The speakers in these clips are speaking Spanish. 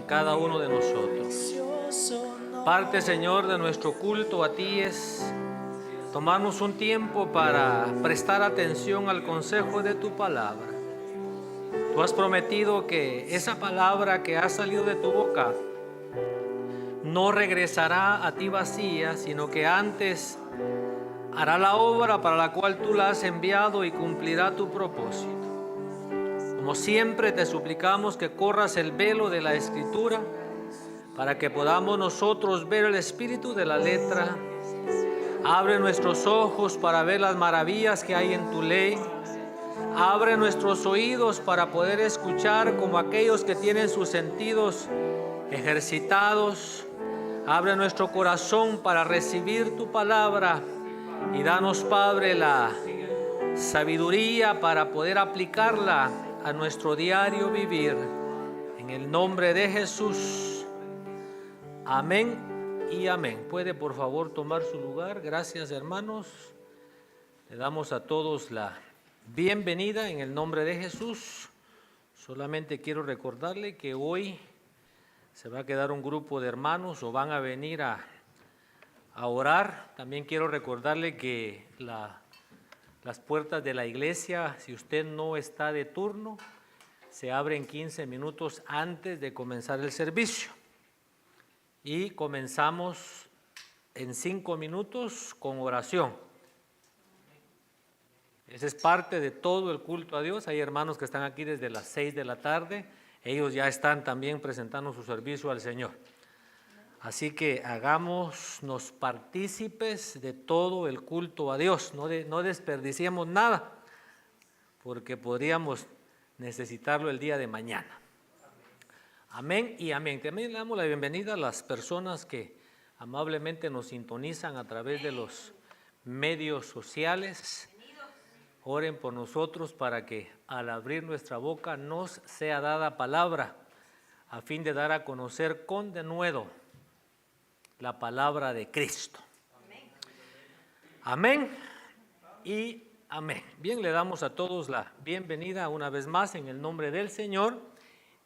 cada uno de nosotros. Parte, Señor, de nuestro culto a ti es tomarnos un tiempo para prestar atención al consejo de tu palabra. Tú has prometido que esa palabra que ha salido de tu boca no regresará a ti vacía, sino que antes hará la obra para la cual tú la has enviado y cumplirá tu propósito. Como siempre te suplicamos que corras el velo de la Escritura para que podamos nosotros ver el espíritu de la letra. Abre nuestros ojos para ver las maravillas que hay en tu ley. Abre nuestros oídos para poder escuchar como aquellos que tienen sus sentidos ejercitados. Abre nuestro corazón para recibir tu palabra y danos, Padre, la sabiduría para poder aplicarla a nuestro diario vivir. En el nombre de Jesús. Amén y amén. ¿Puede por favor tomar su lugar? Gracias, hermanos. Le damos a todos la bienvenida en el nombre de Jesús. Solamente quiero recordarle que hoy se va a quedar un grupo de hermanos o van a venir a orar. También quiero recordarle que las puertas de la iglesia, si usted no está de turno, se abren 15 minutos antes de comenzar el servicio. Y comenzamos en 5 minutos con oración. Esa es parte de todo el culto a Dios. Hay hermanos que están aquí desde las 6 de la tarde. Ellos ya están también presentando su servicio al Señor. Así que hagámonos partícipes de todo el culto a Dios. No desperdiciemos nada, porque podríamos necesitarlo el día de mañana. Amén y amén. También le damos la bienvenida a las personas que amablemente nos sintonizan a través de los medios sociales. Oren por nosotros para que al abrir nuestra boca nos sea dada palabra, a fin de dar a conocer con denuedo la palabra de Cristo. Amén y amén. Bien, le damos a todos la bienvenida una vez más en el nombre del Señor.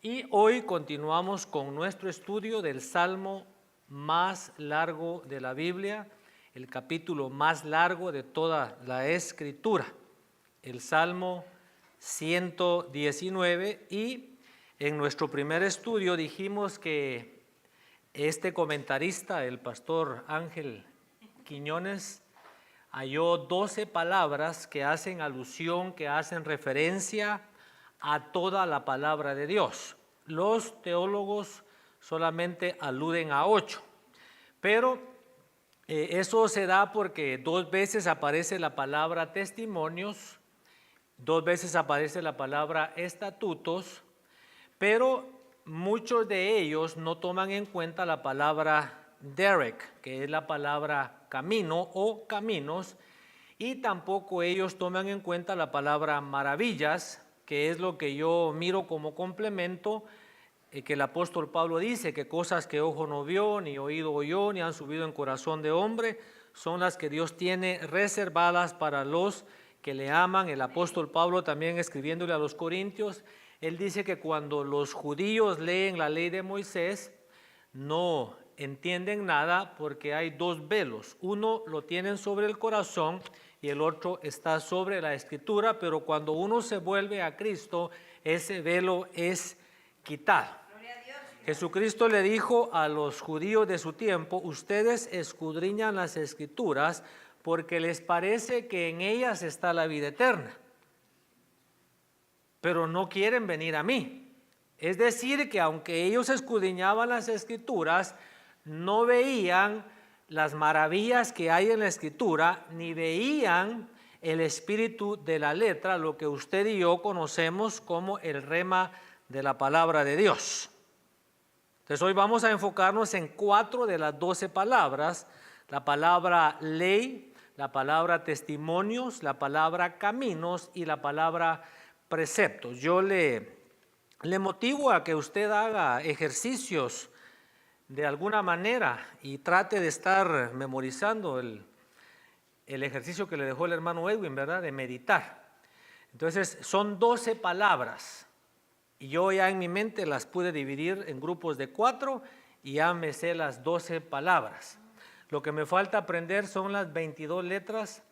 Y hoy continuamos con nuestro estudio del Salmo más largo de la Biblia, el capítulo más largo de toda la Escritura, el Salmo 119. Y en nuestro primer estudio dijimos que este comentarista, el pastor Ángel Quiñones, halló 12 palabras que hacen alusión, que hacen referencia a toda la palabra de Dios. Los teólogos solamente aluden a 8, pero eso se da porque 2 veces aparece la palabra testimonios, 2 veces aparece la palabra estatutos, pero muchos de ellos no toman en cuenta la palabra derek, que es la palabra camino o caminos, y tampoco ellos toman en cuenta la palabra maravillas, que es lo que yo miro como complemento, que el apóstol Pablo dice que cosas que ojo no vio, ni oído oyó, ni han subido en corazón de hombre, son las que Dios tiene reservadas para los que le aman. El apóstol Pablo también, escribiéndole a los Corintios, él dice que cuando los judíos leen la ley de Moisés, no entienden nada porque hay 2 velos. Uno lo tienen sobre el corazón y el otro está sobre la Escritura, pero cuando uno se vuelve a Cristo, ese velo es quitado. Jesucristo le dijo a los judíos de su tiempo: ustedes escudriñan las Escrituras porque les parece que en ellas está la vida eterna, pero no quieren venir a mí. Es decir, que aunque ellos escudriñaban las Escrituras, no veían las maravillas que hay en la Escritura, ni veían el espíritu de la letra, lo que usted y yo conocemos como el rema de la palabra de Dios. Entonces hoy vamos a enfocarnos en 4 de las 12 palabras: la palabra ley, la palabra testimonios, la palabra caminos y la palabra preceptos. Yo le motivo a que usted haga ejercicios de alguna manera y trate de estar memorizando el ejercicio que le dejó el hermano Edwin, ¿verdad? De meditar. Entonces son 12 palabras Y yo ya en mi mente las pude dividir en grupos de 4 y ya me sé las 12 palabras. Lo que me falta aprender son las 22 letras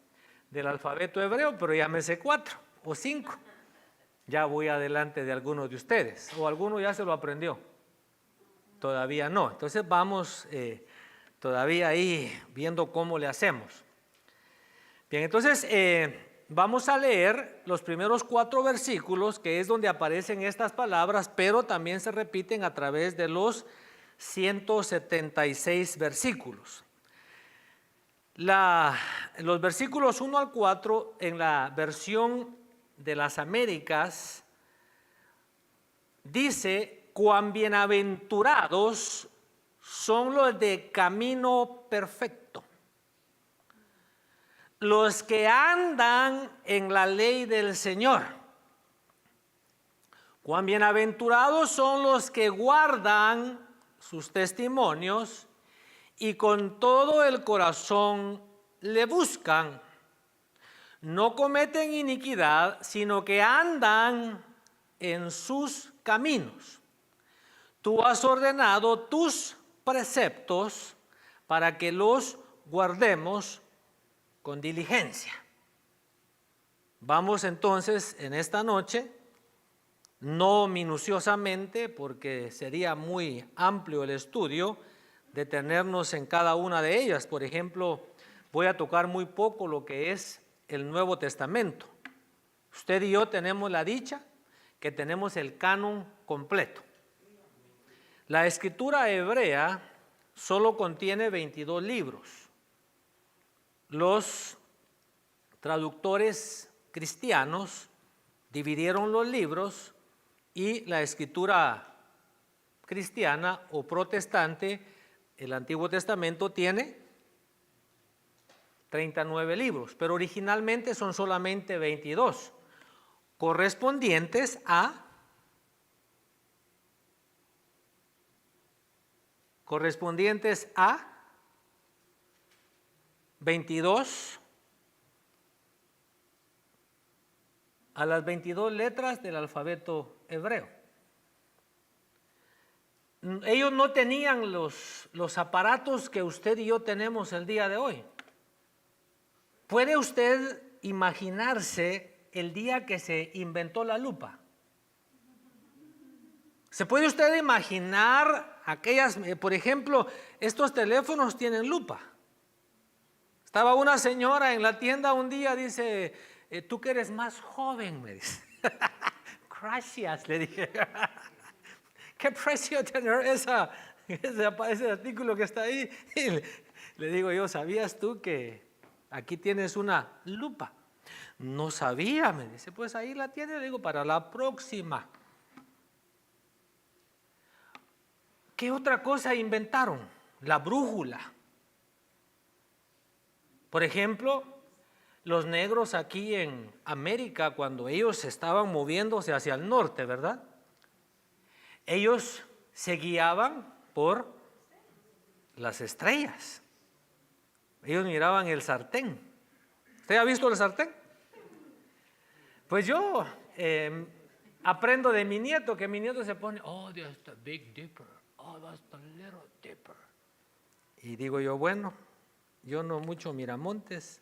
del alfabeto hebreo, pero ya me sé 4 o 5. Ya voy adelante de algunos de ustedes. ¿O alguno ya se lo aprendió? Todavía no. Entonces vamos todavía ahí viendo cómo le hacemos. Bien, entonces vamos a leer los primeros 4 versículos, que es donde aparecen estas palabras, pero también se repiten a través de los 176 versículos. Los versículos 1 al 4 en la versión de las Américas dice: cuán bienaventurados son los de camino perfecto, los que andan en la ley del Señor. Cuán bienaventurados son los que guardan sus testimonios y con todo el corazón le buscan. No cometen iniquidad, sino que andan en sus caminos. Tú has ordenado tus preceptos para que los guardemos con diligencia. Vamos entonces en esta noche, no minuciosamente porque sería muy amplio el estudio, detenernos en cada una de ellas. Por ejemplo, voy a tocar muy poco lo que es el Nuevo Testamento. Usted y yo tenemos la dicha que tenemos el canon completo. La escritura hebrea solo contiene 22 libros. Los traductores cristianos dividieron los libros y la escritura cristiana o protestante, el Antiguo Testamento, tiene 39 libros, pero originalmente son solamente 22, correspondientes a 22 a las 22 letras del alfabeto hebreo. Ellos no tenían los aparatos que usted y yo tenemos el día de hoy. ¿Puede usted imaginarse el día que se inventó la lupa? ¿Se puede usted imaginar aquellas, por ejemplo, estos teléfonos tienen lupa? Estaba una señora en la tienda un día, dice: tú que eres más joven, me dice. Gracias, le dije. Qué precio tener ese artículo que está ahí. Y le digo yo: ¿sabías tú que aquí tienes una lupa? No sabía, me dice. Pues ahí la tiene, le digo, para la próxima. ¿Qué otra cosa inventaron? La brújula. Por ejemplo, los negros aquí en América, cuando ellos estaban moviéndose hacia el norte, ¿verdad? Ellos se guiaban por las estrellas. Ellos miraban el sartén. ¿Usted ha visto el sartén? Pues yo aprendo de mi nieto, que mi nieto se pone: oh, there's the Big Dipper, oh, that's the Little Dipper. Y digo yo: bueno, yo no mucho miramontes.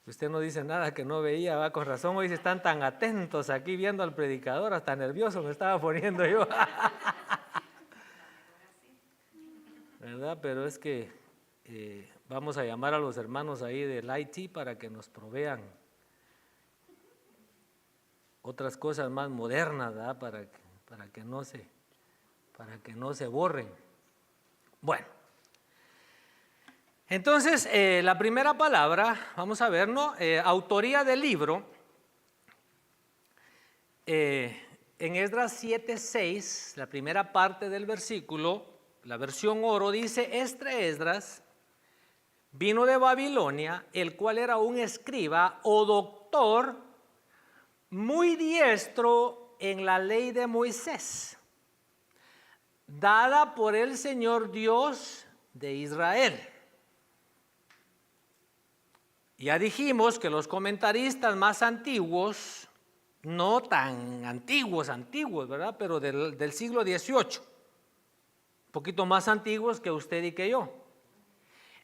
Usted no dice nada que no veía, va, con razón hoy se están tan atentos aquí viendo al predicador, hasta nervioso me estaba poniendo yo. ¿Verdad? Pero es que vamos a llamar a los hermanos ahí del IT para que nos provean otras cosas más modernas, ¿verdad? Para que no se borren. Bueno, entonces la primera palabra, vamos a ver, ¿no? Autoría del libro. En Esdras 7:6, la primera parte del versículo, la versión oro dice: Esdras vino de Babilonia, el cual era un escriba o doctor muy diestro en la ley de Moisés, dada por el Señor Dios de Israel. Ya dijimos que los comentaristas más antiguos no tan antiguos, ¿verdad? Pero del siglo XVIII, un poquito más antiguos que usted y que yo.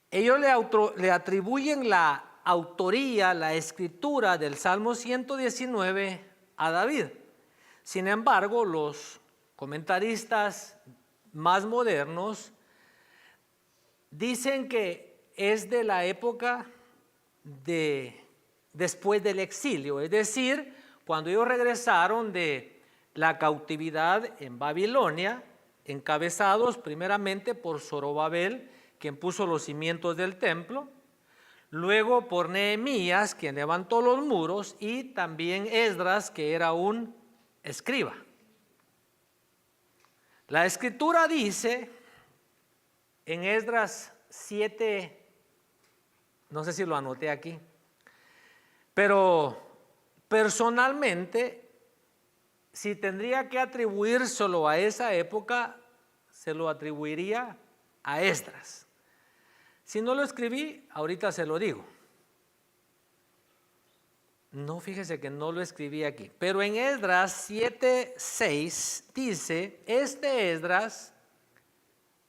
Ellos le atribuyen la autoría, la escritura del Salmo 119 a David. Sin embargo, los comentaristas más modernos dicen que es de la época después del exilio, es decir, cuando ellos regresaron de la cautividad en Babilonia, encabezados primeramente por Zorobabel, quien puso los cimientos del templo, luego por Nehemías, quien levantó los muros, y también Esdras, que era un escriba. La escritura dice en Esdras 7, no sé si lo anoté aquí, pero personalmente, si tendría que atribuírselo a esa época, se lo atribuiría a Esdras. Si no lo escribí, ahorita se lo digo. No, fíjese que no lo escribí aquí. Pero en Esdras 7:6 dice, este Esdras,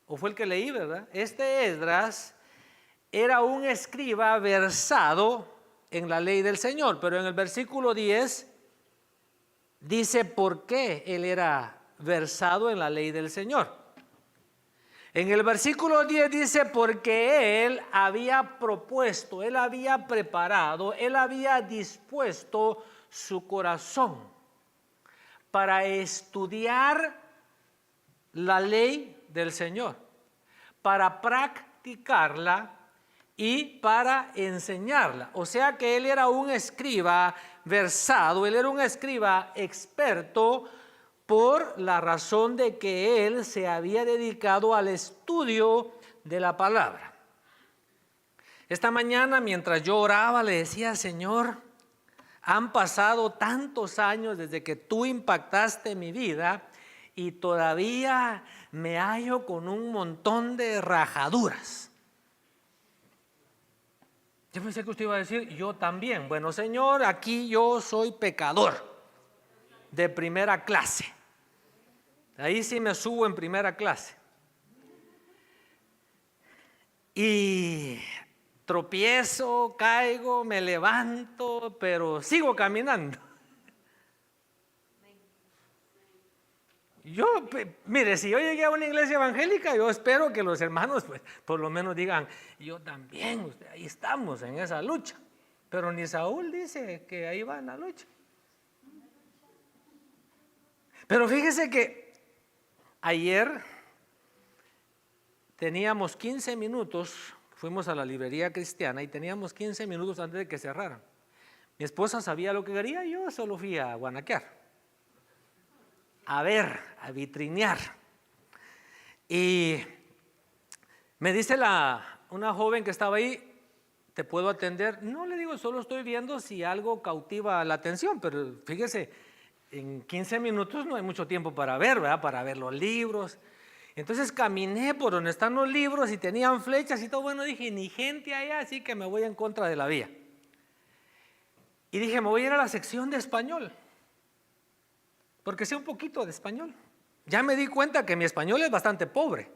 o fue el que leí, ¿verdad? Este Esdras era un escriba versado en la ley del Señor. Pero en el versículo 10 dice por qué él era versado en la ley del Señor. En el versículo 10 dice, porque él había propuesto, él había preparado, él había dispuesto su corazón para estudiar la ley del Señor, para practicarla y para enseñarla. O sea que él era un escriba versado, él era un escriba experto, por la razón de que él se había dedicado al estudio de la palabra. Esta mañana, mientras yo oraba, le decía, Señor, han pasado tantos años desde que tú impactaste mi vida y todavía me hallo con un montón de rajaduras. Yo pensé que usted iba a decir, yo también. Bueno, Señor, aquí yo soy pecador de primera clase. Ahí sí me subo en primera clase. Y tropiezo, caigo, me levanto, pero sigo caminando. Mire, si yo llegué a una iglesia evangélica, yo espero que los hermanos, pues, por lo menos digan, yo también, ahí estamos en esa lucha. Pero ni Saúl dice que ahí va en la lucha. Pero fíjese que ayer teníamos 15 minutos, fuimos a la librería cristiana y teníamos 15 minutos antes de que cerraran. Mi esposa sabía lo que quería, yo solo fui a guanaquear, a ver, a vitrinear. Y me dice una joven que estaba ahí, ¿te puedo atender? No, le digo, solo estoy viendo si algo cautiva la atención, pero fíjese, en 15 minutos no hay mucho tiempo para ver, ¿verdad? Para ver los libros. Entonces caminé por donde están los libros y tenían flechas y todo. Bueno, dije, ni gente allá, así que me voy en contra de la vía. Y dije, me voy a ir a la sección de español, porque sé un poquito de español. Ya me di cuenta que mi español es bastante pobre.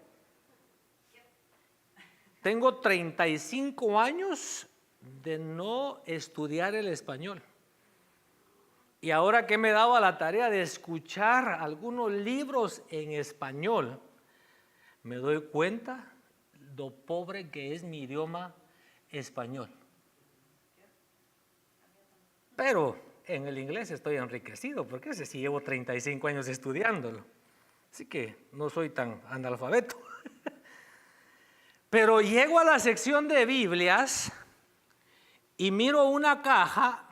Tengo 35 años de no estudiar el español. Y ahora que me he dado a la tarea de escuchar algunos libros en español, me doy cuenta lo pobre que es mi idioma español. Pero en el inglés estoy enriquecido, porque ese sí llevo 35 años estudiándolo. Así que no soy tan analfabeto. Pero llego a la sección de Biblias y miro una caja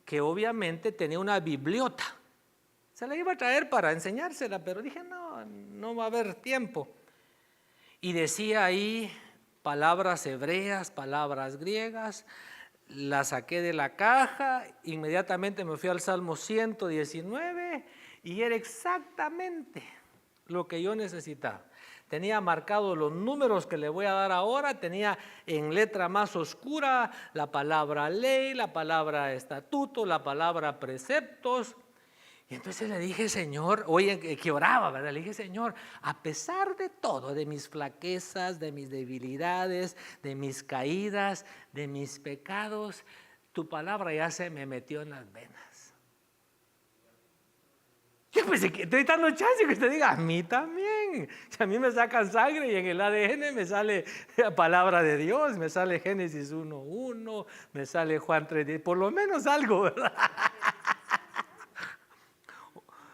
que obviamente tenía una bibliota. Se la iba a traer para enseñársela, pero dije, no va a haber tiempo. Y decía ahí palabras hebreas, palabras griegas. La saqué de la caja, inmediatamente me fui al Salmo 119 y era exactamente lo que yo necesitaba. tenía marcados los números que le voy a dar ahora, tenía en letra más oscura la palabra ley, la palabra estatuto, la palabra preceptos. Y entonces le dije, Señor, oye, que oraba, ¿verdad? Le dije, Señor, a pesar de todo, de mis flaquezas, de mis debilidades, de mis caídas, de mis pecados, tu palabra ya se me metió en las venas. Yo pensé que estoy dando chance que usted diga, a mí también. Si a mí me sacan sangre y en el ADN me sale la palabra de Dios, me sale Génesis 1:1, me sale Juan 3:10, por lo menos algo, ¿verdad?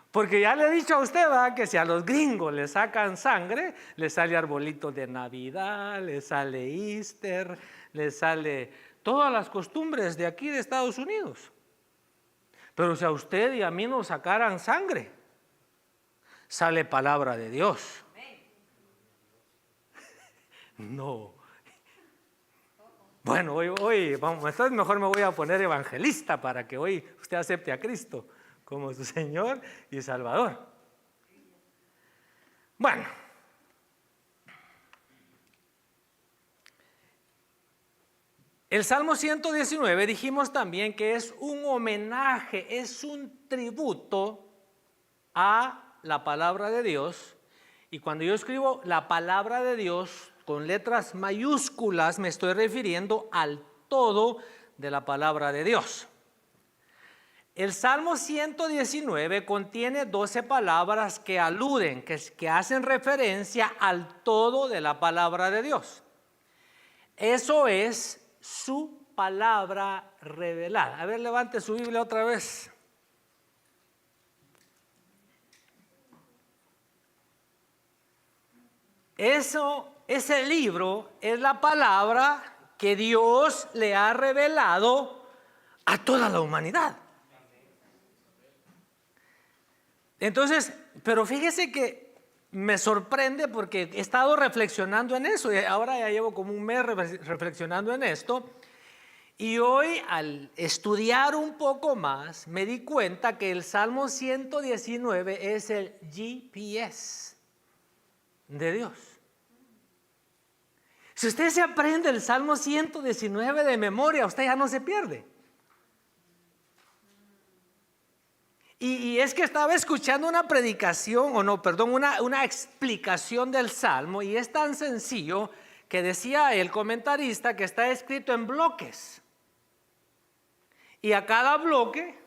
Porque ya le he dicho a usted, ¿verdad?, que si a los gringos le sacan sangre, le sale arbolito de Navidad, le sale Easter, le sale todas las costumbres de aquí de Estados Unidos. Pero si a usted y a mí nos sacaran sangre, sale palabra de Dios. No. Bueno, hoy vamos, entonces mejor me voy a poner evangelista para que hoy usted acepte a Cristo como su Señor y Salvador. Bueno, el Salmo 119 dijimos también que es un homenaje, es un tributo a la palabra de Dios. Y cuando yo escribo la palabra de Dios con letras mayúsculas, me estoy refiriendo al todo de la palabra de Dios. El Salmo 119 contiene 12 palabras que aluden, que hacen referencia al todo de la palabra de Dios. Eso es su palabra revelada. A ver, levante su Biblia otra vez. Ese libro es la palabra que Dios le ha revelado a toda la humanidad. Entonces, pero fíjese que me sorprende porque he estado reflexionando en eso, y ahora ya llevo como un mes reflexionando en esto, y hoy al estudiar un poco más me di cuenta que el Salmo 119 es el GPS de Dios. Si usted se aprende el Salmo 119 de memoria, usted ya no se pierde. Y es que estaba escuchando una predicación, una explicación del Salmo, y es tan sencillo que decía el comentarista que está escrito en bloques. Y a cada bloque,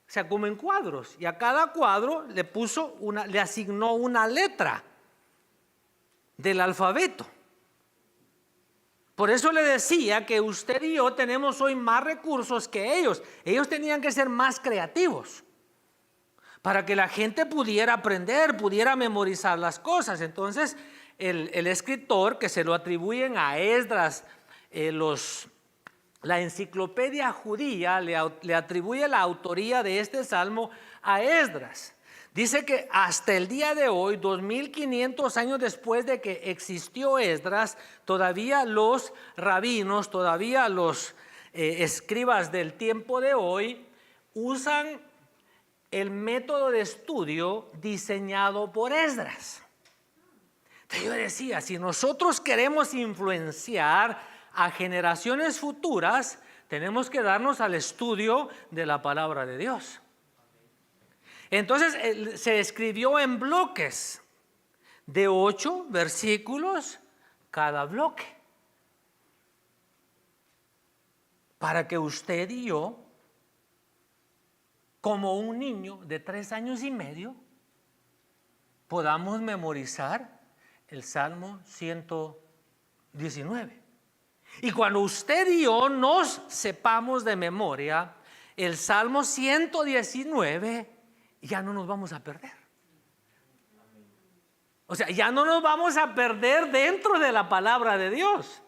o sea, como en cuadros, y a cada cuadro le asignó una letra del alfabeto. Por eso le decía que usted y yo tenemos hoy más recursos que ellos. Ellos tenían que ser más creativos para que la gente pudiera aprender, pudiera memorizar las cosas. Entonces, el escritor, que se lo atribuyen a Esdras, la enciclopedia judía le atribuye la autoría de este salmo a Esdras. Dice que hasta el día de hoy, 2500 años después de que existió Esdras, todavía los rabinos, todavía los escribas del tiempo de hoy usan el método de estudio diseñado por Esdras. Entonces yo decía, si nosotros queremos influenciar a generaciones futuras, tenemos que darnos al estudio de la palabra de Dios. Entonces se escribió en bloques de 8 versículos cada bloque, para que usted y yo, como un niño de 3 años y medio, podamos memorizar el Salmo 119. Y cuando usted y yo nos sepamos de memoria el Salmo 119, ya no nos vamos a perder. O sea, ya no nos vamos a perder dentro de la palabra de Dios.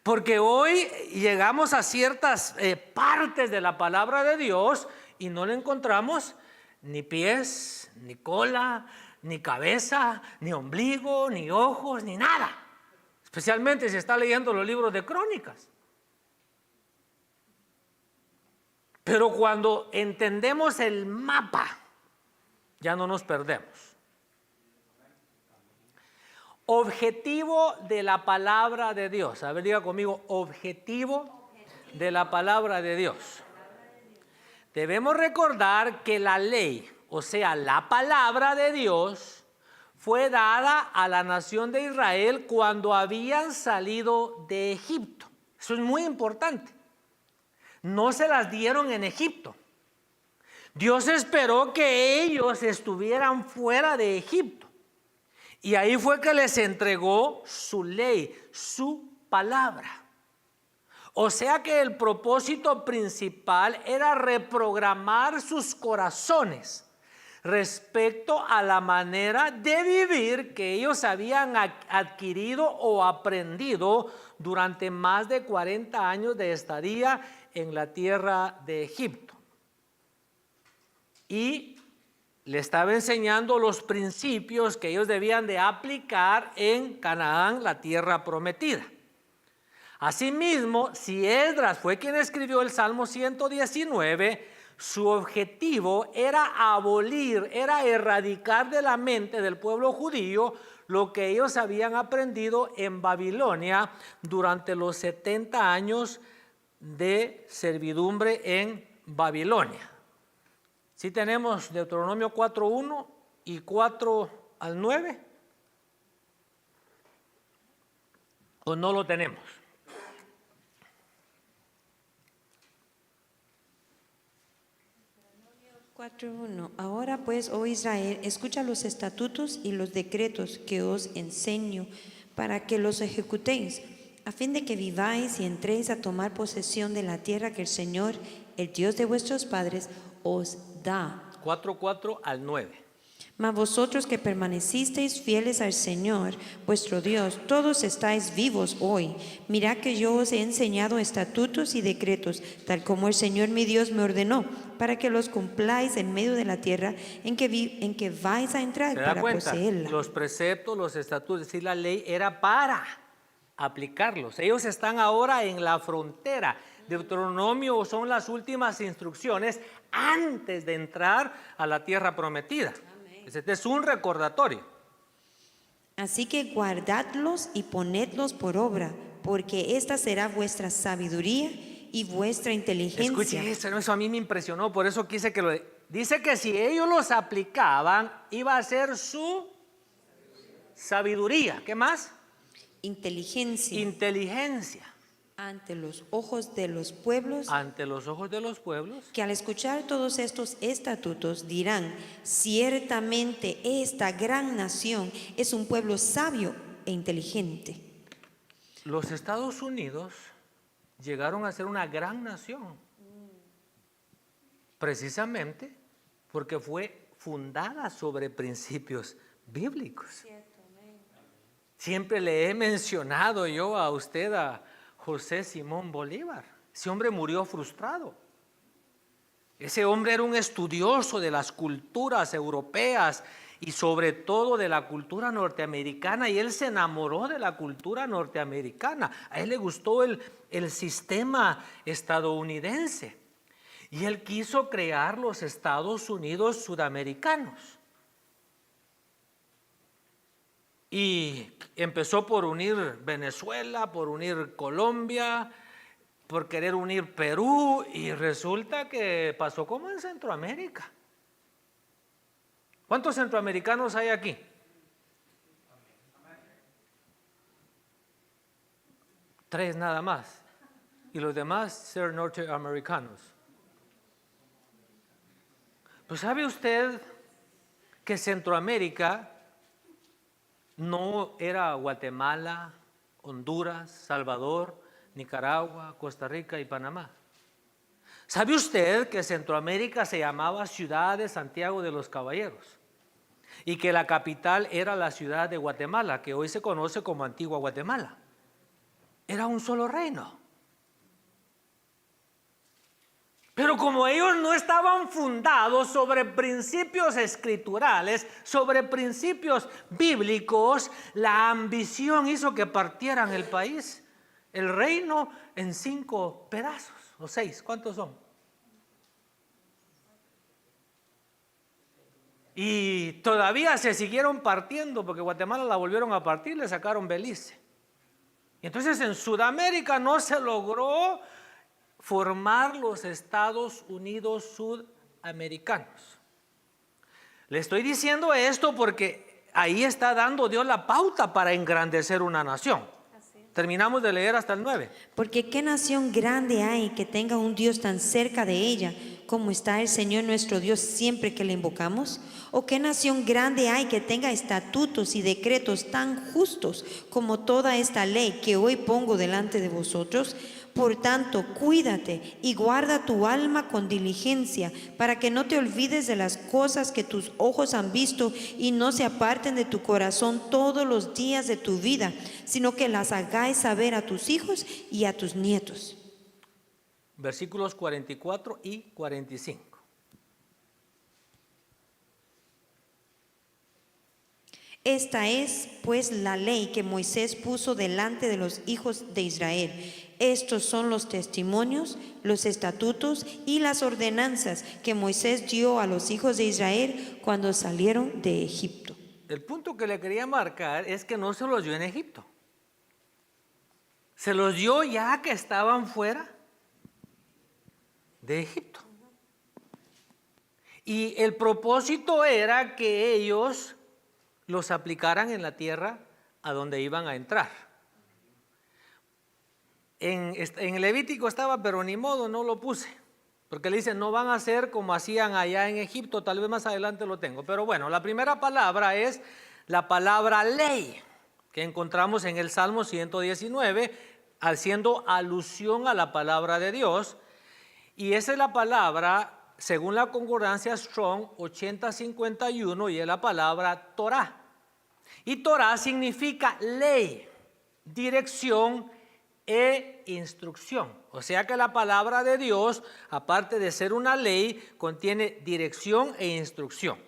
Porque hoy llegamos a ciertas partes de la palabra de Dios y no le encontramos ni pies, ni cola, ni cabeza, ni ombligo, ni ojos, ni nada. Especialmente si está leyendo los libros de Crónicas. Pero cuando entendemos el mapa, ya no nos perdemos. Objetivo de la palabra de Dios. A ver, diga conmigo, objetivo de la palabra de Dios. Debemos recordar que la ley, o sea, la palabra de Dios, fue dada a la nación de Israel cuando habían salido de Egipto. Eso es muy importante. No se las dieron en Egipto. Dios esperó que ellos estuvieran fuera de Egipto. Y ahí fue que les entregó su ley, su palabra. O sea que el propósito principal era reprogramar sus corazones respecto a la manera de vivir que ellos habían adquirido o aprendido durante más de 40 años de estadía en la tierra de Egipto. Y le estaba enseñando los principios que ellos debían de aplicar en Canaán, la tierra prometida. Asimismo, si Esdras fue quien escribió el Salmo 119, su objetivo era abolir, era erradicar de la mente del pueblo judío lo que ellos habían aprendido en Babilonia durante los 70 años de servidumbre en Babilonia. ¿Sí tenemos Deuteronomio 4:1 y 4-9? ¿O no lo tenemos? 4:1. Ahora pues, oh Israel, escucha los estatutos y los decretos que os enseño para que los ejecutéis, a fin de que viváis y entréis a tomar posesión de la tierra que el Señor, el Dios de vuestros padres, os da. 4:4-9. Mas vosotros que permanecisteis fieles al Señor, vuestro Dios, todos estáis vivos hoy. Mirad que yo os he enseñado estatutos y decretos, tal como el Señor mi Dios me ordenó, para que los cumpláis en medio de la tierra en que vais a entrar ¿Se da para cuenta? poseerla. Los preceptos, los estatutos, es decir, la ley era para aplicarlos. Ellos están ahora en la frontera. Deuteronomio son las últimas instrucciones antes de entrar a la tierra prometida. Este es un recordatorio. Así que guardadlos y ponedlos por obra, porque esta será vuestra sabiduría y vuestra inteligencia. Escuche eso a mí me impresionó, por eso quise que lo... Dice que si ellos los aplicaban, iba a ser su sabiduría. ¿Qué más? Inteligencia. Inteligencia. Ante los ojos de los pueblos. Ante los ojos de los pueblos. Que al escuchar todos estos estatutos dirán, ciertamente esta gran nación es un pueblo sabio e inteligente. Los Estados Unidos llegaron a ser una gran nación, precisamente porque fue fundada sobre principios bíblicos. Siempre le he mencionado yo a usted a José Simón Bolívar. Ese hombre murió frustrado. Ese hombre era un estudioso de las culturas europeas y sobre todo de la cultura norteamericana, y él se enamoró de la cultura norteamericana. A él le gustó el sistema estadounidense y él quiso crear los Estados Unidos sudamericanos. Y empezó por unir Venezuela, por unir Colombia, por querer unir Perú, y resulta que pasó como en Centroamérica. ¿Cuántos centroamericanos hay aquí? 3 nada más. Y los demás ser norteamericanos. Pues ¿sabe usted que Centroamérica no era Guatemala, Honduras, Salvador, Nicaragua, Costa Rica y Panamá? ¿Sabe usted que Centroamérica se llamaba Ciudad de Santiago de los Caballeros y que la capital era la ciudad de Guatemala, que hoy se conoce como Antigua Guatemala? Era un solo reino. Pero como ellos no estaban fundados sobre principios escriturales, sobre principios bíblicos, la ambición hizo que partieran el país, el reino, en 5 pedazos, o 6, ¿cuántos son? Y todavía se siguieron partiendo, porque Guatemala la volvieron a partir, le sacaron Belice. Entonces en Sudamérica no se logró formar los Estados Unidos sudamericanos. Le estoy diciendo esto porque ahí está dando Dios la pauta para engrandecer una nación. Terminamos de leer hasta el 9. Porque qué nación grande hay que tenga un Dios tan cerca de ella, como está el Señor nuestro Dios siempre que le invocamos. O qué nación grande hay que tenga estatutos y decretos tan justos como toda esta ley que hoy pongo delante de vosotros. Por tanto, cuídate y guarda tu alma con diligencia, para que no te olvides de las cosas que tus ojos han visto y no se aparten de tu corazón todos los días de tu vida, sino que las hagáis saber a tus hijos y a tus nietos. Versículos 44 y 45. Esta es, pues, la ley que Moisés puso delante de los hijos de Israel. Estos son los testimonios, los estatutos y las ordenanzas que Moisés dio a los hijos de Israel cuando salieron de Egipto. El punto que le quería marcar es que no se los dio en Egipto. Se los dio ya que estaban fuera de Egipto. Y el propósito era que ellos los aplicaran en la tierra a donde iban a entrar. En Levítico estaba, pero ni modo, no lo puse. Porque le dicen, no van a hacer como hacían allá en Egipto, tal vez más adelante lo tengo. Pero bueno, la primera palabra es la palabra ley, que encontramos en el Salmo 119, haciendo alusión a la palabra de Dios. Y esa es la palabra, según la concordancia Strong 8051, y es la palabra Torah. Y Torah significa ley, dirección e instrucción. O sea que la palabra de Dios, aparte de ser una ley, contiene dirección e instrucción.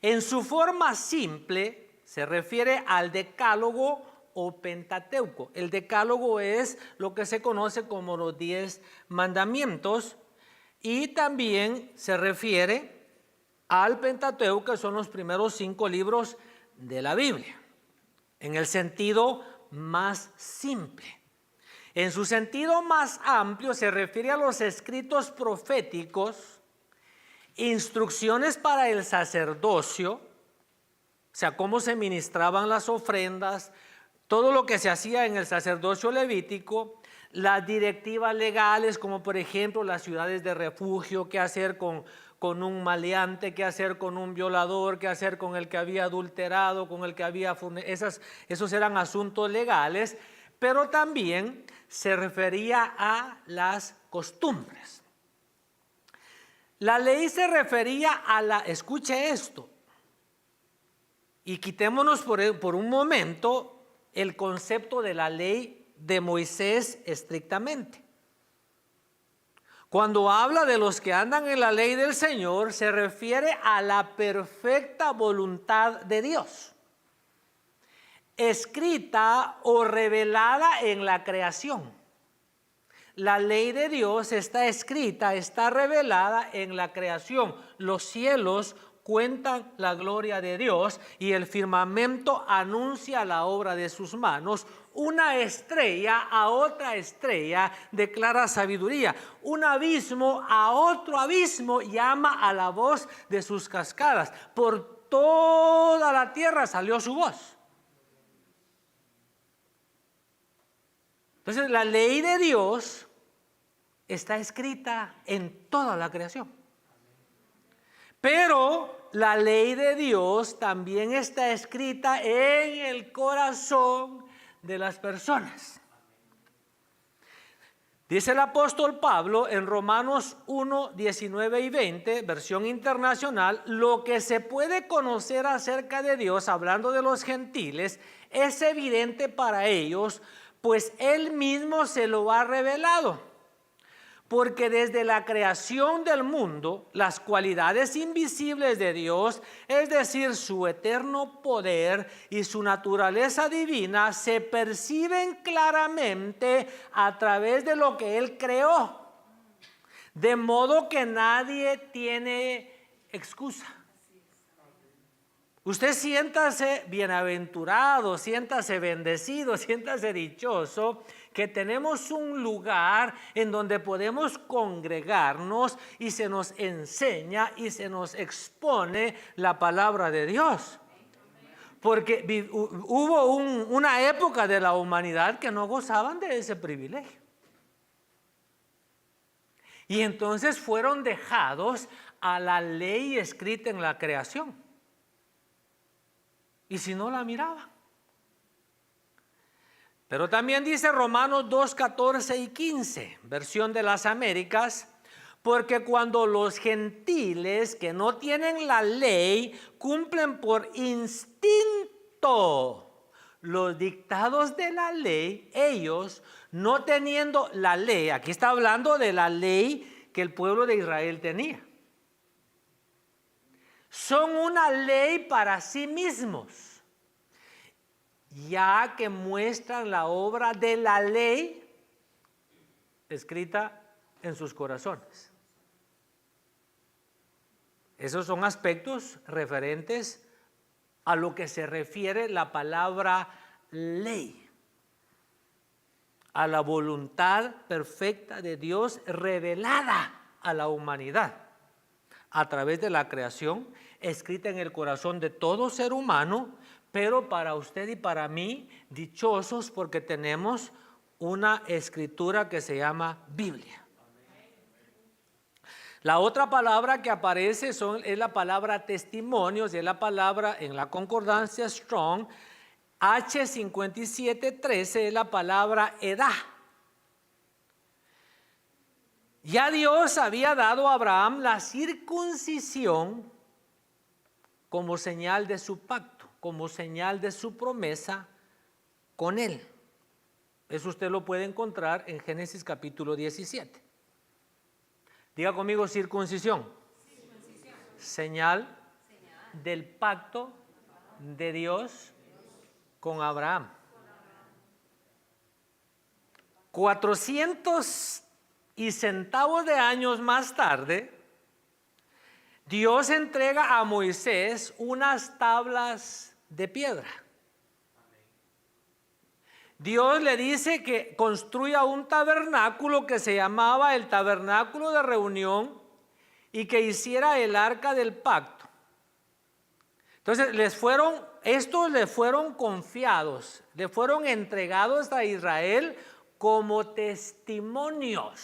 En su forma simple se refiere al decálogo o Pentateuco. El decálogo es lo que se conoce como los 10 mandamientos, y también se refiere al Pentateuco, que son los primeros 5 libros de la Biblia, en el sentido más simple. En su sentido más amplio se refiere a los escritos proféticos, instrucciones para el sacerdocio, o sea, cómo se ministraban las ofrendas, todo lo que se hacía en el sacerdocio levítico, las directivas legales, como por ejemplo las ciudades de refugio, qué hacer con un maleante, qué hacer con un violador, qué hacer con el que había adulterado, con el que había esos eran asuntos legales, pero también se refería a las costumbres. La ley se refería a escuche esto, y quitémonos por un momento el concepto de la ley de Moisés estrictamente. Cuando habla de los que andan en la ley del Señor, se refiere a la perfecta voluntad de Dios, escrita o revelada en la creación. La ley de Dios está escrita, está revelada en la creación. Los cielos cuentan la gloria de Dios y el firmamento anuncia la obra de sus manos. Una estrella a otra estrella declara sabiduría. Un abismo a otro abismo llama a la voz de sus cascadas. Por toda la tierra salió su voz. Entonces la ley de Dios está escrita en toda la creación. Pero la ley de Dios también está escrita en el corazón de las personas. Dice el apóstol Pablo en Romanos 1, 19 y 20, versión internacional, lo que se puede conocer acerca de Dios, hablando de los gentiles, es evidente para ellos, pues Él mismo se lo ha revelado. Porque desde la creación del mundo, las cualidades invisibles de Dios, es decir, su eterno poder y su naturaleza divina, se perciben claramente a través de lo que Él creó. De modo que nadie tiene excusa. Usted siéntase bienaventurado, siéntase bendecido, siéntase dichoso, que tenemos un lugar en donde podemos congregarnos y se nos enseña y se nos expone la palabra de Dios. Porque hubo una época de la humanidad que no gozaban de ese privilegio. Y entonces fueron dejados a la ley escrita en la creación. Y si no la miraban. Pero también dice Romanos 2, 14 y 15, versión de las Américas, porque cuando los gentiles que no tienen la ley cumplen por instinto los dictados de la ley, ellos no teniendo la ley, aquí está hablando de la ley que el pueblo de Israel tenía, son una ley para sí mismos, ya que muestran la obra de la ley escrita en sus corazones. Esos son aspectos referentes a lo que se refiere la palabra ley, a la voluntad perfecta de Dios revelada a la humanidad a través de la creación, escrita en el corazón de todo ser humano, pero para usted y para mí, dichosos porque tenemos una escritura que se llama Biblia. La otra palabra que aparece es la palabra testimonios, y es la palabra en la concordancia Strong, H5713, es la palabra edad. Ya Dios había dado a Abraham la circuncisión como señal de su pacto, como señal de su promesa con él. Eso usted lo puede encontrar en Génesis capítulo 17. Diga conmigo circuncisión. Señal del pacto de Dios con Abraham. 400 y centavos de años más tarde, Dios entrega a Moisés unas tablas de piedra. Dios le dice que construya un tabernáculo que se llamaba el tabernáculo de reunión y que hiciera el arca del pacto. Entonces estos le fueron confiados, le fueron entregados a Israel como testimonios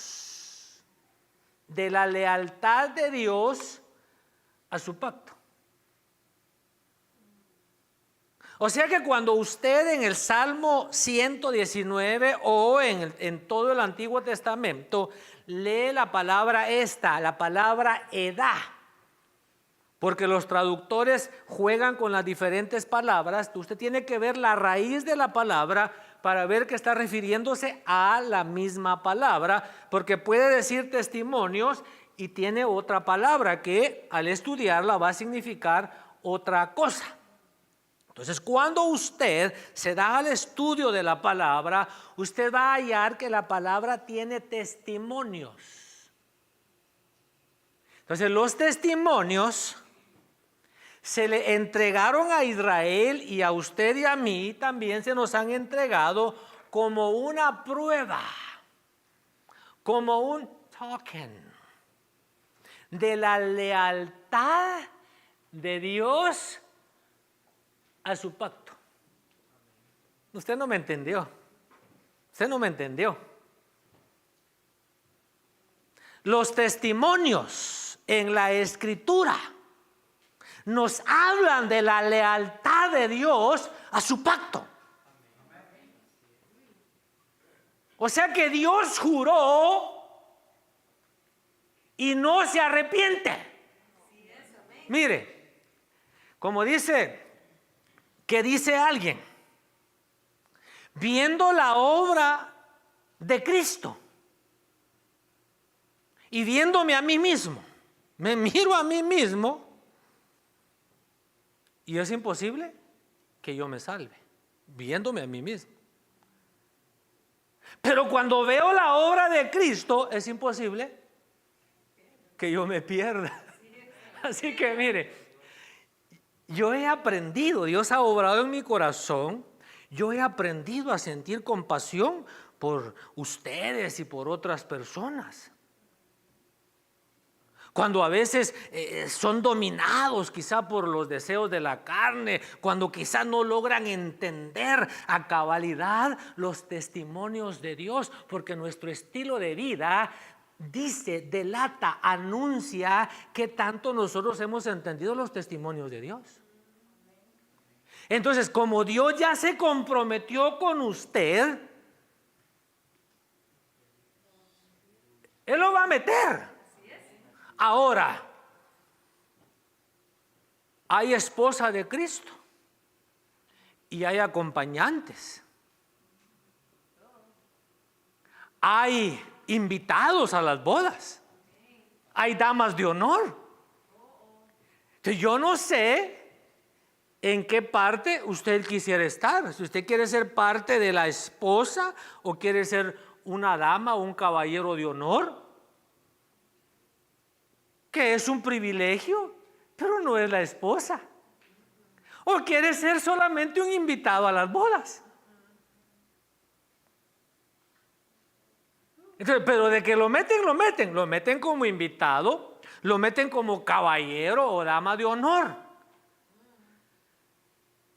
de la lealtad de Dios a su pacto. O sea que cuando usted en el Salmo 119 o en todo el Antiguo Testamento lee la palabra la palabra edad, porque los traductores juegan con las diferentes palabras, usted tiene que ver la raíz de la palabra para ver que está refiriéndose a la misma palabra, porque puede decir testimonios y tiene otra palabra que al estudiarla va a significar otra cosa. Entonces, cuando usted se da al estudio de la palabra, usted va a hallar que la palabra tiene testimonios. Entonces, los testimonios se le entregaron a Israel y a usted y a mí también se nos han entregado como una prueba, como un token de la lealtad de Dios a su pacto. Usted no me entendió. Usted no me entendió. Los testimonios en la Escritura nos hablan de la lealtad de Dios a su pacto. O sea que Dios juró y no se arrepiente. Mire, como dice alguien, viendo la obra de Cristo y viéndome a mí mismo, me miro a mí mismo y es imposible que yo me salve, viéndome a mí mismo. Pero cuando veo la obra de Cristo, es imposible que yo me pierda. Así que mire, yo he aprendido, Dios ha obrado en mi corazón, yo he aprendido a sentir compasión por ustedes y por otras personas. Cuando a veces son dominados quizá por los deseos de la carne, cuando quizá no logran entender a cabalidad los testimonios de Dios, porque nuestro estilo de vida dice, delata, anuncia que tanto nosotros hemos entendido los testimonios de Dios. Entonces, como Dios ya se comprometió con usted, Él lo va a meter. Ahora, hay esposa de Cristo y hay acompañantes. Hay invitados a las bodas. Hay damas de honor. Entonces, yo no sé en qué parte usted quisiera estar. Si usted quiere ser parte de la esposa o quiere ser una dama o un caballero de honor, que es un privilegio, pero no es la esposa. O quiere ser solamente un invitado a las bodas. Entonces, pero de que lo meten como invitado, lo meten como caballero o dama de honor.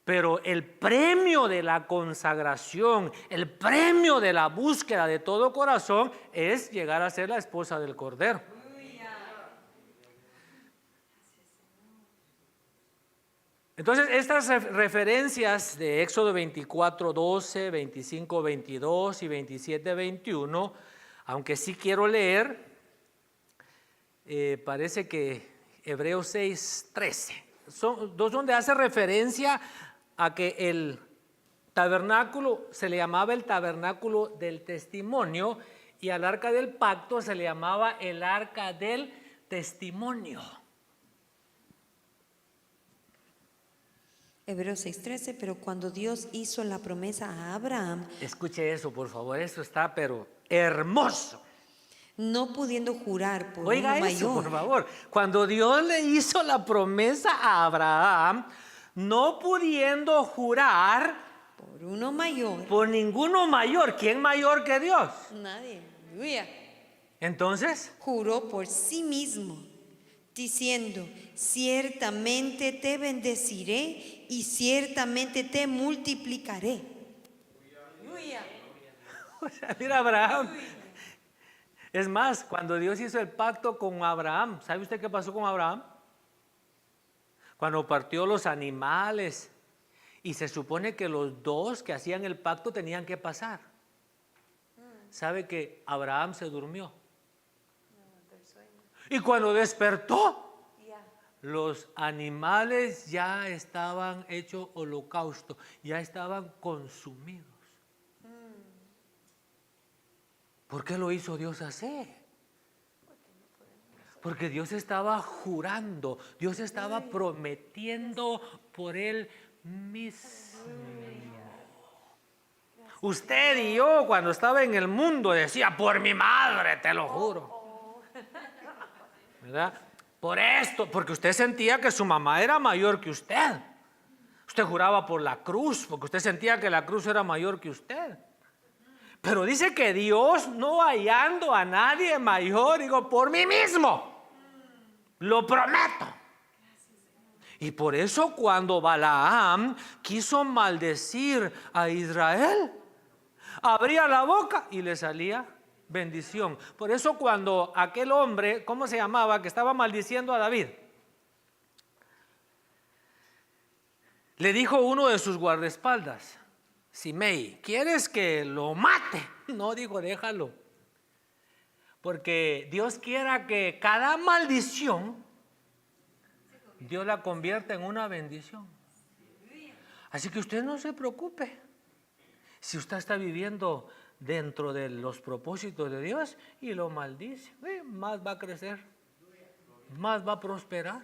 Pero el premio de la consagración, el premio de la búsqueda de todo corazón es llegar a ser la esposa del Cordero. Entonces, estas referencias de Éxodo 24, 12, 25, 22 y 27, 21, aunque sí quiero leer, parece que Hebreos 6, 13, son dos donde hace referencia a que el tabernáculo se le llamaba el tabernáculo del testimonio y al arca del pacto se le llamaba el arca del testimonio. Hebreos 6:13, pero cuando Dios hizo la promesa a Abraham, Escuche eso, por favor, eso está pero hermoso. no pudiendo jurar por Oiga uno eso, mayor, por favor. Cuando Dios le hizo la promesa a Abraham, no pudiendo jurar por uno mayor, por ninguno mayor. ¿Quién mayor que Dios? nadie, aleluya, Entonces, juró por sí mismo, diciendo, ciertamente te bendeciré y ciertamente te multiplicaré. Aleluya. o sea, mira Abraham. Es más, cuando Dios hizo el pacto con Abraham, ¿sabe usted qué pasó con Abraham? Cuando partió los animales y se supone que los dos que hacían el pacto tenían que pasar. ¿Sabe que Abraham se durmió? Y cuando despertó, los animales ya estaban hechos holocausto, ya estaban consumidos. ¿Por qué lo hizo Dios así? Porque Dios estaba jurando, Dios estaba prometiendo por Él mismo. Usted y yo cuando estaba en el mundo decía, por mi madre, te lo juro. ¿Verdad? Por esto, porque usted sentía que su mamá era mayor que usted. Usted juraba por la cruz, porque usted sentía que la cruz era mayor que usted. Pero dice que Dios, no hallando a nadie mayor, digo, por mí mismo, lo prometo. Y por eso cuando Balaam quiso maldecir a Israel, abría la boca y le salía bendición. Por eso cuando aquel hombre, ¿cómo se llamaba?, que estaba maldiciendo a David, le dijo uno de sus guardaespaldas, Simei, ¿quieres que lo mate? No, dijo, déjalo. Porque Dios quiera que cada maldición, Dios la convierta en una bendición. Así que usted no se preocupe. Si usted está viviendo dentro de los propósitos de Dios y lo maldice, más va a crecer, más va a prosperar.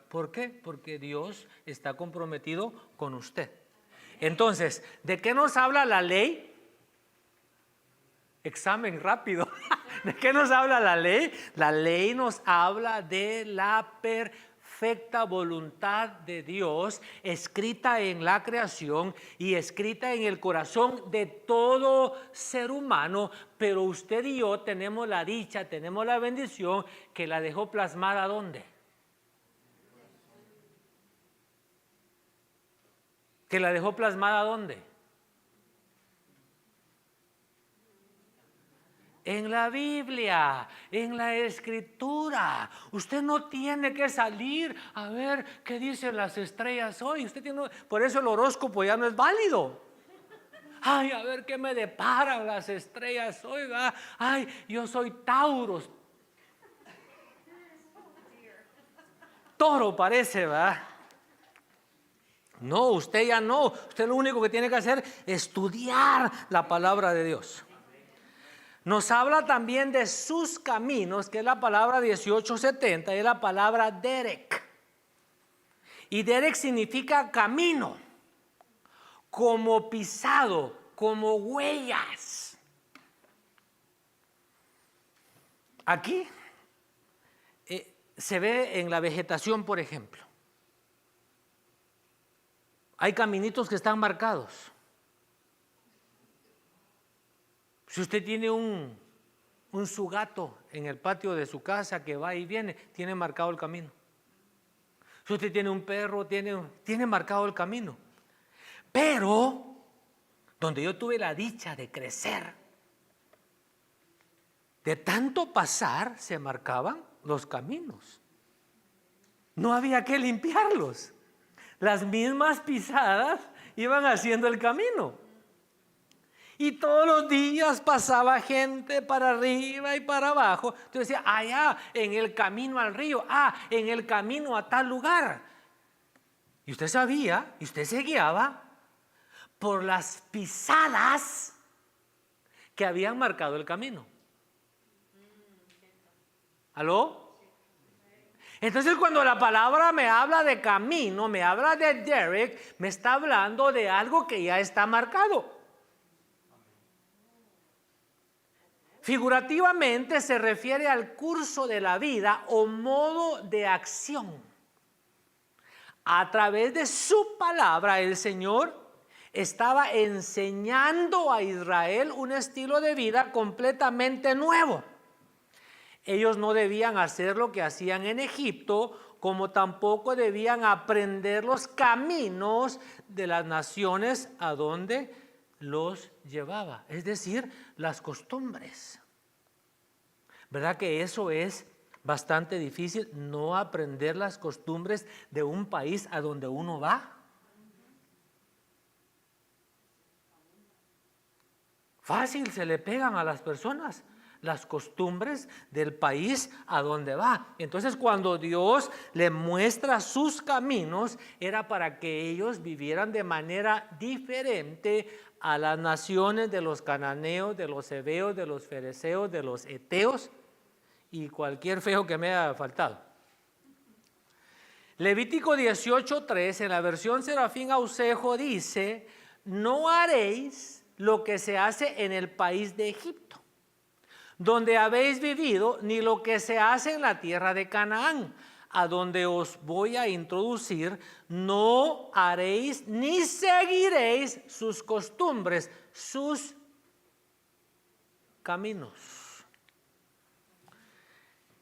¿Por qué? Porque Dios está comprometido con usted. Entonces, ¿de qué nos habla la ley? Examen rápido. ¿De qué nos habla la ley? La ley nos habla de la perfección. perfecta voluntad de Dios, escrita en la creación y escrita en el corazón de todo ser humano, pero usted y yo tenemos la dicha, tenemos la bendición que la dejó plasmada ¿dónde? ¿Que la dejó plasmada dónde? En la Biblia, en la Escritura. Usted no tiene que salir a ver qué dicen las estrellas hoy. Usted tiene, por eso el horóscopo ya no es válido. Ay, a ver qué me deparan las estrellas hoy, ¿va? Ay, yo soy Tauro. Toro parece, ¿va? No, usted ya no. Usted lo único que tiene que hacer es estudiar la palabra de Dios. Nos habla también de sus caminos, que es la palabra 1870, es la palabra Derek. Y Derek significa camino, como pisado, como huellas. Aquí se ve en la vegetación, por ejemplo. Hay caminitos que están marcados. Si usted tiene un sugato en el patio de su casa que va y viene, tiene marcado el camino. Si usted tiene un perro, tiene marcado el camino. Pero, donde yo tuve la dicha de crecer, de tanto pasar, se marcaban los caminos. No había que limpiarlos. Las mismas pisadas iban haciendo el camino. Y todos los días pasaba gente para arriba y para abajo. Entonces decía, allá en el camino al río, en el camino a tal lugar. Y usted sabía, y usted se guiaba por las pisadas que habían marcado el camino. ¿Aló? Entonces cuando la palabra me habla de camino, me habla de Derek, me está hablando de algo que ya está marcado. Figurativamente se refiere al curso de la vida o modo de acción. A través de su palabra, el Señor estaba enseñando a Israel un estilo de vida completamente nuevo. Ellos no debían hacer lo que hacían en Egipto, como tampoco debían aprender los caminos de las naciones a donde los llevaba, es decir, las costumbres. ¿Verdad que eso es bastante difícil, no aprender las costumbres de un país a donde uno va? Fácil se le pegan a las personas las costumbres del país a donde va. Entonces cuando Dios le muestra sus caminos, era para que ellos vivieran de manera diferente a las naciones de los cananeos, de los heveos, de los fereceos, de los heteos y cualquier feo que me haya faltado. Levítico 18:3 en la versión Serafín Ausejo dice: no haréis lo que se hace en el país de Egipto, donde habéis vivido, ni lo que se hace en la tierra de Canaán, a donde os voy a introducir. No haréis ni seguiréis sus costumbres, sus caminos.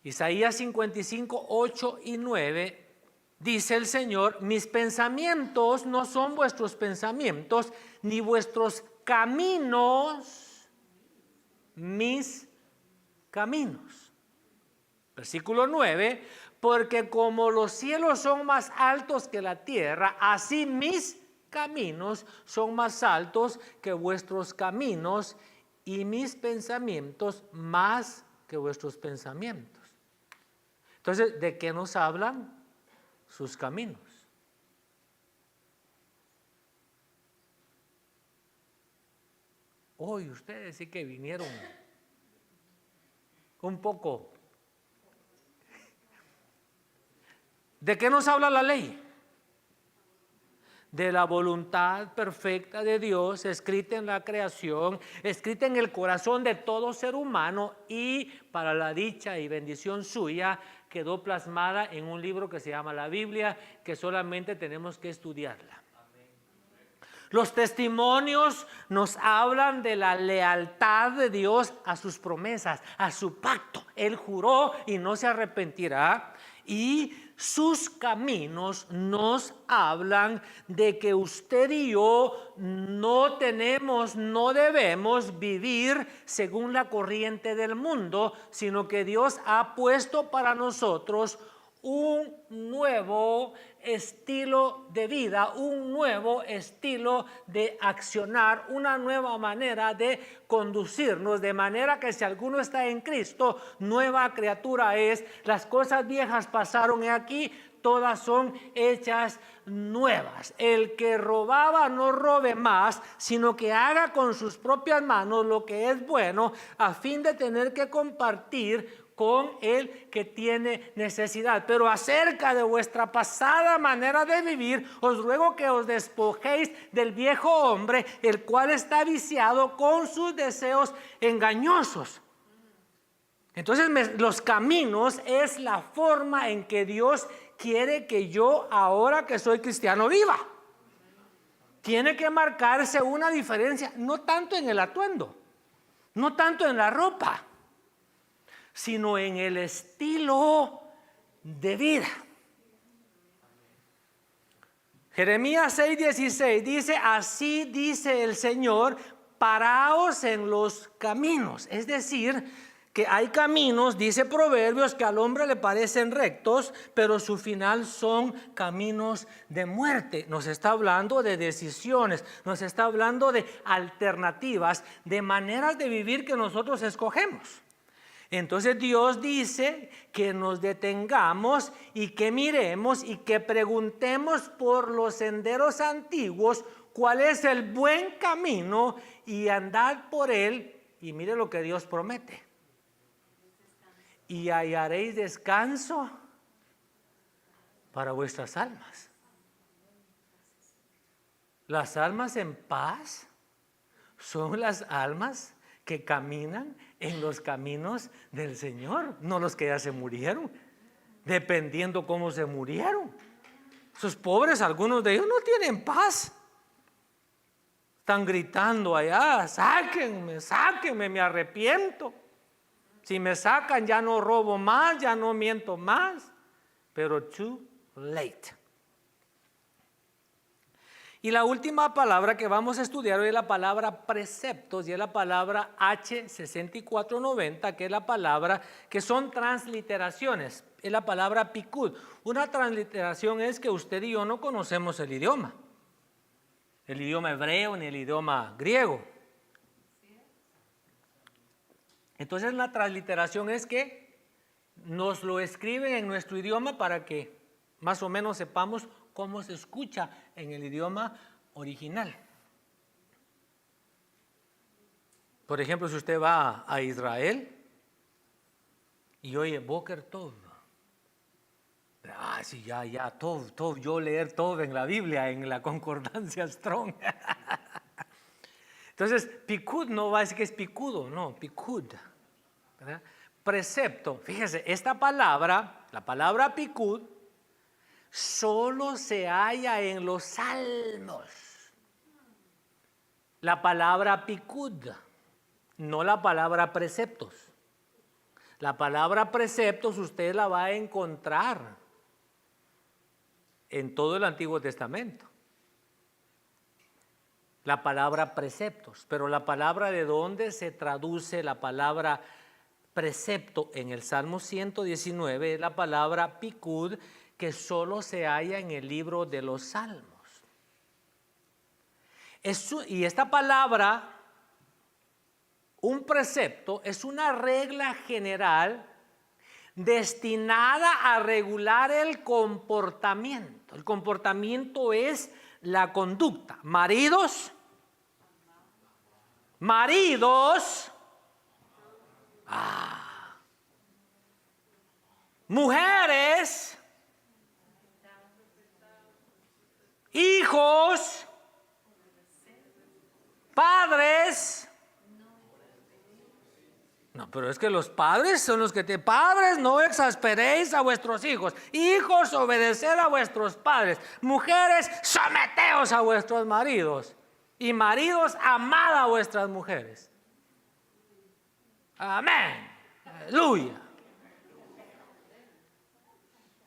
Isaías 55, 8 y 9 dice el Señor: mis pensamientos no son vuestros pensamientos, ni vuestros caminos mis caminos. Versículo 9: porque como los cielos son más altos que la tierra, así mis caminos son más altos que vuestros caminos, y mis pensamientos más que vuestros pensamientos. Entonces, ¿de qué nos hablan sus caminos? Hoy ustedes sí que vinieron un poco. ¿De qué nos habla la ley? De la voluntad perfecta de Dios, escrita en la creación, escrita en el corazón de todo ser humano, y para la dicha y bendición suya, quedó plasmada en un libro que se llama la Biblia, que solamente tenemos que estudiarla. Los testimonios nos hablan de la lealtad de Dios a sus promesas, a su pacto. Él juró y no se arrepentirá. Y sus caminos nos hablan de que usted y yo no debemos vivir según la corriente del mundo, sino que Dios ha puesto para nosotros un nuevo estilo de vida, un nuevo estilo de accionar, una nueva manera de conducirnos, de manera que si alguno está en Cristo, nueva criatura es. Las cosas viejas pasaron y aquí todas son hechas nuevas. El que robaba no robe más, sino que haga con sus propias manos lo que es bueno, a fin de tener que compartir con el que tiene necesidad. Pero acerca de vuestra pasada manera de vivir, os ruego que os despojéis del viejo hombre, el cual está viciado con sus deseos engañosos. Entonces los caminos es la forma en que Dios quiere que yo, ahora que soy cristiano, viva. Tiene que marcarse una diferencia, no tanto en el atuendo, no tanto en la ropa, sino en el estilo de vida. Jeremías 6:16 dice: así dice el Señor, paraos en los caminos. Es decir, que hay caminos, dice Proverbios, que al hombre le parecen rectos, pero su final son caminos de muerte. Nos está hablando de decisiones, nos está hablando de alternativas, de maneras de vivir que nosotros escogemos. Entonces Dios dice que nos detengamos y que miremos y que preguntemos por los senderos antiguos cuál es el buen camino y andad por él. Y mire lo que Dios promete: y hallaréis descanso para vuestras almas. Las almas en paz son las almas que caminan en los caminos del Señor, no los que ya se murieron, dependiendo cómo se murieron. Esos pobres, algunos de ellos no tienen paz. Están gritando allá: sáquenme, sáquenme, me arrepiento. Si me sacan ya no robo más, ya no miento más. Pero too late. Y la última palabra que vamos a estudiar hoy es la palabra preceptos, y es la palabra H6490, que es la palabra que son transliteraciones, es la palabra pikud. Una transliteración es que usted y yo no conocemos el idioma hebreo ni el idioma griego. Entonces la transliteración es que nos lo escriben en nuestro idioma para que más o menos sepamos cómo se escucha en el idioma original. Por ejemplo, si usted va a Israel y oye Boker Tov, sí, ya, Tov, yo leer Tov en la Biblia, en la concordancia Strong. Entonces, pikud no va a decir que es picudo, no, pikud, ¿verdad? Precepto, fíjese, esta palabra, la palabra pikud, solo se halla en los salmos. La palabra pikud, no la palabra preceptos. La palabra preceptos usted la va a encontrar en todo el Antiguo Testamento. La palabra preceptos, pero la palabra de dónde se traduce la palabra precepto en el Salmo 119 es la palabra pikud, que solo se halla en el libro de los Salmos. Y esta palabra, un precepto, es una regla general destinada a regular el comportamiento. El comportamiento es la conducta. Maridos, mujeres, hijos, padres. No, pero es que los padres son los que te... Padres, no exasperéis a vuestros hijos. Hijos, obedeced a vuestros padres. Mujeres, someteos a vuestros maridos. Y maridos, amad a vuestras mujeres. Amén. Aleluya.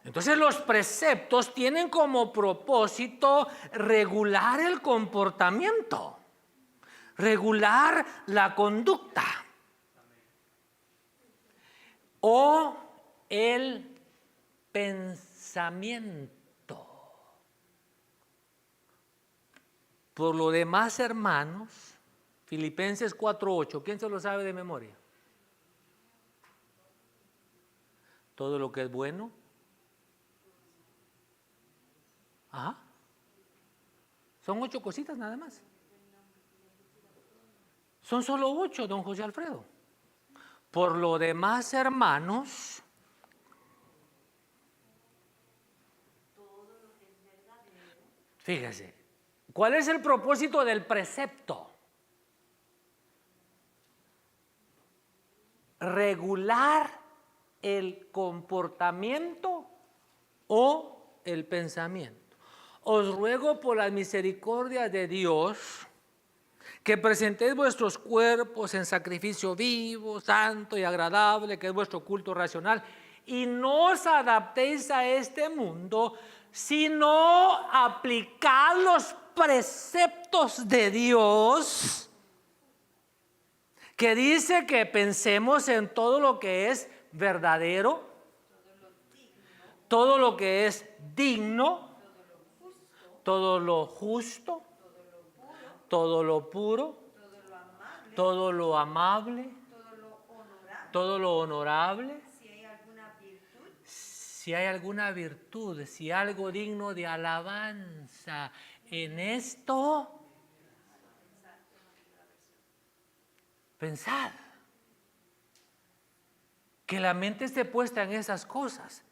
Entonces los preceptos tienen como propósito regular el comportamiento, regular la conducta o el pensamiento. Por lo demás, hermanos, Filipenses 4:8, ¿quién se lo sabe de memoria? Todo lo que es bueno. Ajá. Son 8 cositas nada más. Son solo 8, don José Alfredo. Por lo demás, hermanos, fíjese, ¿cuál es el propósito del precepto? Regular el comportamiento o el pensamiento. Os ruego por las misericordias de Dios que presentéis vuestros cuerpos en sacrificio vivo, santo y agradable, que es vuestro culto racional, y no os adaptéis a este mundo, sino aplicad los preceptos de Dios, que dice que pensemos en todo lo que es verdadero, todo lo que es digno, todo lo justo, todo lo puro, todo lo amable, todo lo honorable, si hay alguna virtud, si hay algo digno de alabanza, en esto pensad. Que la mente esté puesta en esas cosas,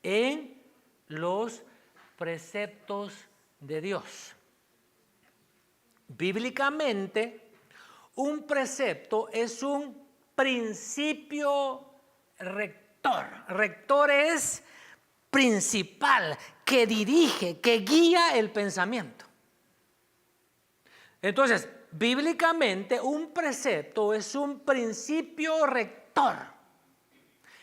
en los preceptos de Dios. Bíblicamente, un precepto es un principio rector. Rector es principal, que dirige, que guía el pensamiento. Entonces, bíblicamente, un precepto es un principio rector.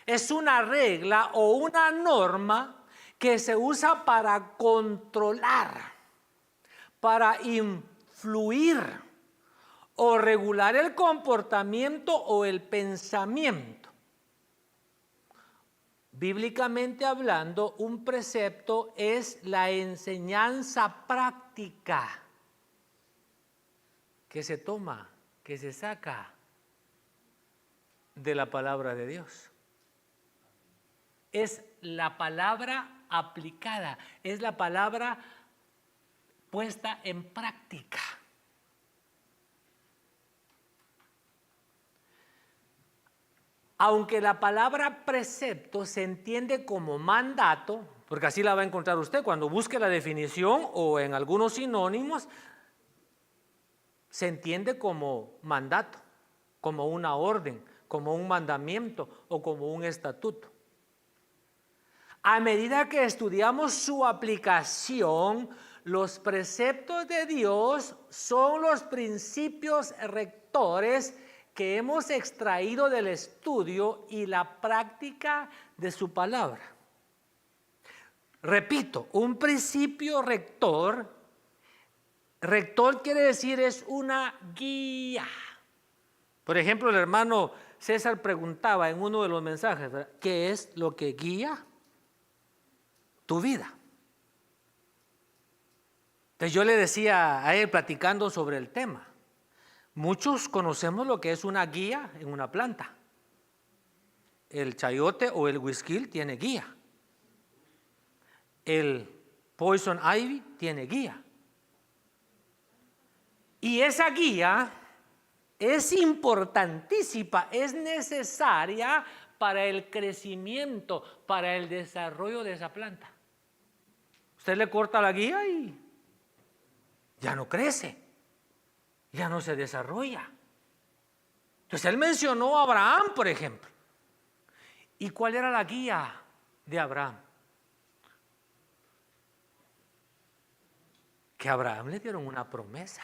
Es una regla o una norma que se usa para controlar, para influir o regular el comportamiento o el pensamiento. Bíblicamente hablando, un precepto es la enseñanza práctica que se toma, que se saca de la palabra de Dios. Es la palabra aplicada, es la palabra puesta en práctica. Aunque la palabra precepto se entiende como mandato, porque así la va a encontrar usted cuando busque la definición o en algunos sinónimos, se entiende como mandato, como una orden, como un mandamiento o como un estatuto. A medida que estudiamos su aplicación, los preceptos de Dios son los principios rectores que hemos extraído del estudio y la práctica de su palabra. Repito, un principio rector, rector quiere decir es una guía. Por ejemplo, el hermano César preguntaba en uno de los mensajes, ¿verdad?, ¿qué es lo que guía tu vida? Entonces yo le decía a él platicando sobre el tema, muchos conocemos lo que es una guía en una planta. El chayote o el huisquil tiene guía. El poison ivy tiene guía. Y esa guía es importantísima, es necesaria para el crecimiento, para el desarrollo de esa planta. Usted le corta la guía y ya no crece, ya no se desarrolla. Entonces él mencionó a Abraham, por ejemplo. ¿Y cuál era la guía de Abraham? Que a Abraham le dieron una promesa.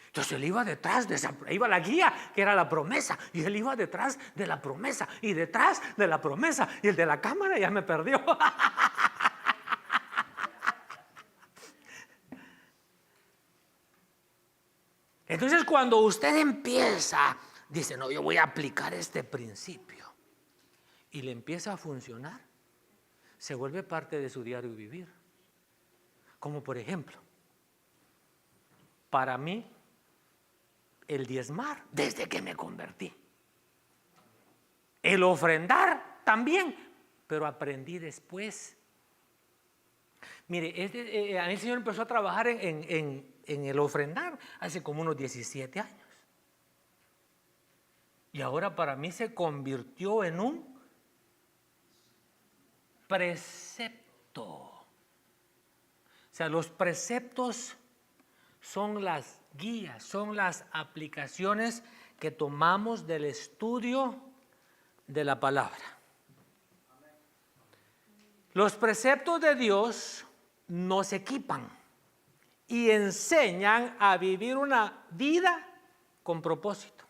Entonces él iba detrás de esa, iba la guía que era la promesa, y él iba detrás de la promesa, y detrás de la promesa, y el de la cámara ya me perdió. Entonces cuando usted empieza, dice, no, yo voy a aplicar este principio, y le empieza a funcionar, se vuelve parte de su diario vivir. Como por ejemplo, para mí, el diezmar desde que me convertí. El ofrendar también, pero aprendí después. Mire, a mí el Señor empezó a trabajar en el ofrendar hace como unos 17 años. Y ahora para mí se convirtió en un precepto. O sea, los preceptos son las guías, son las aplicaciones que tomamos del estudio de la palabra. Los preceptos de Dios nos equipan y enseñan a vivir una vida con propósito,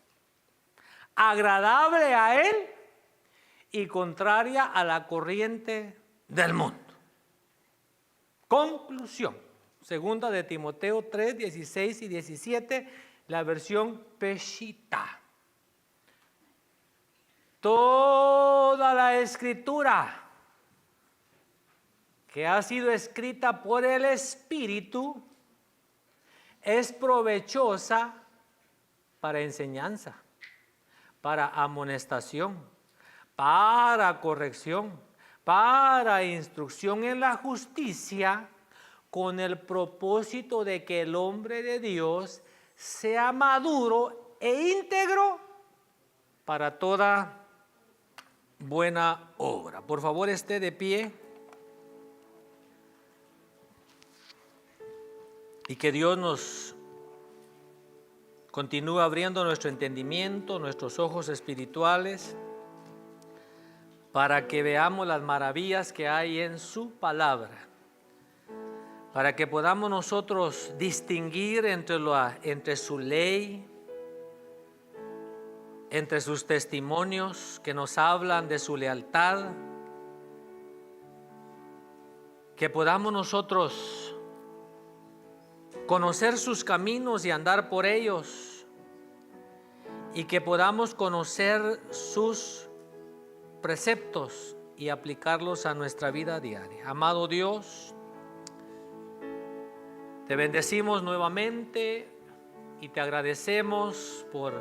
agradable a Él y contraria a la corriente del mundo. Conclusión. Segunda de Timoteo 3, 16 y 17, la versión Peshitta. Toda la escritura que ha sido escrita por el Espíritu es provechosa para enseñanza, para amonestación, para corrección, para instrucción en la justicia, con el propósito de que el hombre de Dios sea maduro e íntegro para toda buena obra. Por favor, esté de pie. Y que Dios nos continúe abriendo nuestro entendimiento, nuestros ojos espirituales, para que veamos las maravillas que hay en su palabra. Para que podamos nosotros distinguir entre su ley, entre sus testimonios que nos hablan de su lealtad, que podamos nosotros conocer sus caminos y andar por ellos, y que podamos conocer sus preceptos y aplicarlos a nuestra vida diaria. Amado Dios, te bendecimos nuevamente y te agradecemos por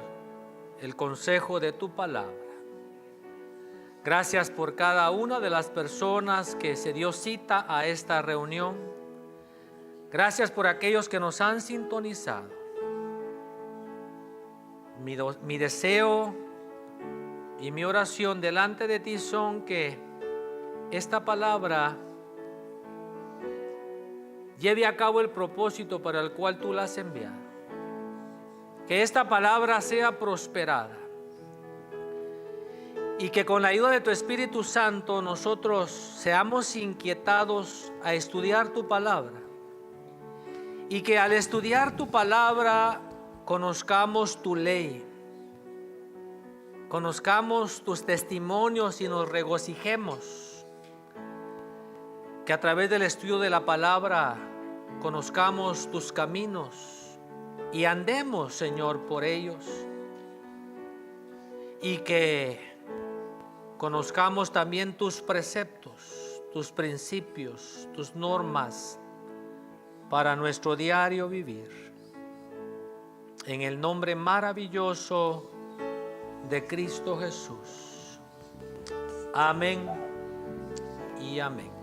el consejo de tu palabra. Gracias por cada una de las personas que se dio cita a esta reunión. Gracias por aquellos que nos han sintonizado. Mi deseo y mi oración delante de ti son que esta palabra lleve a cabo el propósito para el cual tú la has enviado. Que esta palabra sea prosperada y que con la ayuda de tu Espíritu Santo nosotros seamos inquietados a estudiar tu palabra, y que al estudiar tu palabra conozcamos tu ley, conozcamos tus testimonios y nos regocijemos. Que a través del estudio de la palabra conozcamos tus caminos y andemos, Señor, por ellos. Y que conozcamos también tus preceptos, tus principios, tus normas para nuestro diario vivir. En el nombre maravilloso de Cristo Jesús. Amén y amén.